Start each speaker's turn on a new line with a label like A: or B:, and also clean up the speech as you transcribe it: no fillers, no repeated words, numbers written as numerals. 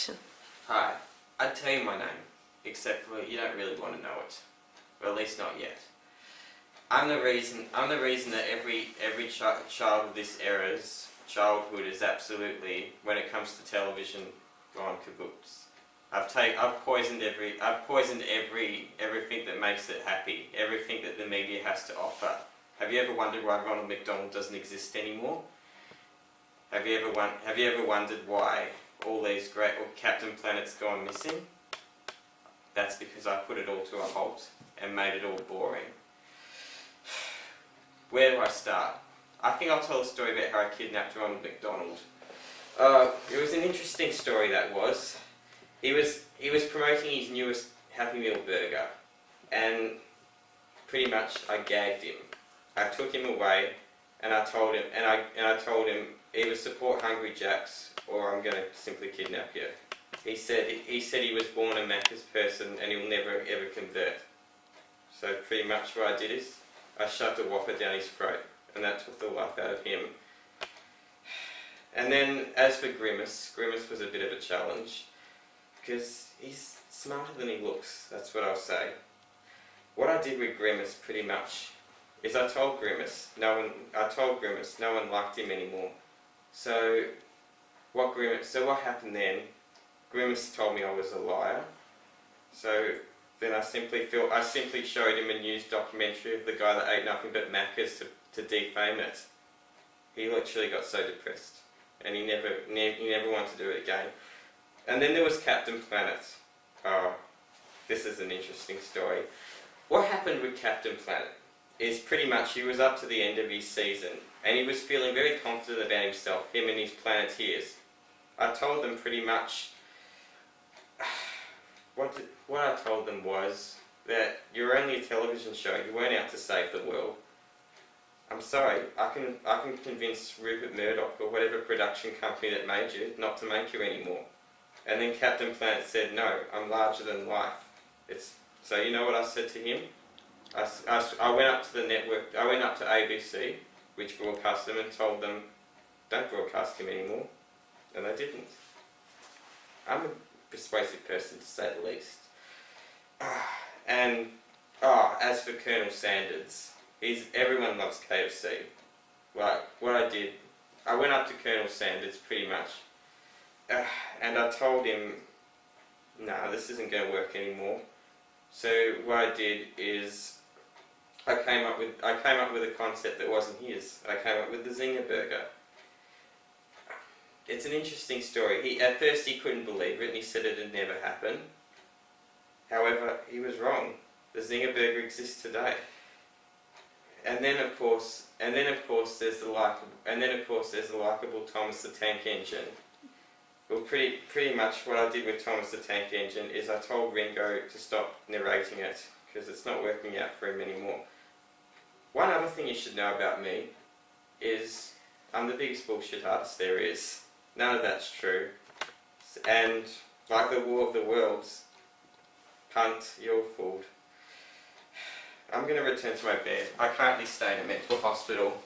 A: action.
B: Hi, I'd tell you my name, except for you don't really want to know it, or at least not yet. I'm the reason that every child of this era's childhood is absolutely, when it comes to television, gone kaboom. I've poisoned everything that makes it happy, everything that the media has to offer. Have you ever wondered why Ronald McDonald doesn't exist anymore? Have you ever wondered why all these great Captain Planet's gone missing? That's because I put it all to a halt and made it all boring. Where do I start? I think I'll tell a story about how I kidnapped Ronald McDonald. It was an interesting story, that was. He was promoting his newest Happy Meal burger, and pretty much I gagged him. I took him away, and I told him, either support Hungry Jack's or I'm going to simply kidnap you. He said he was born a Macca's person and he'll never ever convert. So pretty much what I did is I shoved a Whopper down his throat, and that took the life out of him. And then as for Grimace was a bit of a challenge, because he's smarter than he looks, that's what I'll say. What I did with Grimace pretty much is I told Grimace no one liked him anymore. So what happened then, Grimace told me I was a liar. So then I simply showed him a news documentary of the guy that ate nothing but Macca's to defame it. He literally got so depressed, and he never wanted to do it again. And then there was Captain Planet. Oh, this is an interesting story. What happened with Captain Planet is pretty much he was up to the end of his season, and he was feeling very confident about himself, him and his Planeteers. I told them pretty much, what I told them was that you're only a television show, you weren't out to save the world. I'm sorry, I can convince Rupert Murdoch or whatever production company that made you not to make you anymore. And then Captain Planet said, no, I'm larger than life. So you know what I said to him? I went up to the network, I went up to ABC, which broadcast them, and told them, don't broadcast him anymore. And they didn't. I'm a persuasive person, to say the least. As for Colonel Sanders, everyone loves KFC. Like, what I did, I went up to Colonel Sanders pretty much, and I told him, nah, this isn't going to work anymore. So what I did is, I came up with a concept that wasn't his. I came up with the Zinger Burger. It's an interesting story. At first he couldn't believe it, and he said it had never happened. However, he was wrong. The Zinger Burger exists today. And then of course there's the likable Thomas the Tank Engine. Well, pretty much what I did with Thomas the Tank Engine is I told Ringo to stop narrating it, because it's not working out for him anymore. One other thing you should know about me is I'm the biggest bullshit artist there is. None of that's true. And like the War of the Worlds, punt, you're fooled. I'm going to return to my bed. I currently stay in a mental hospital.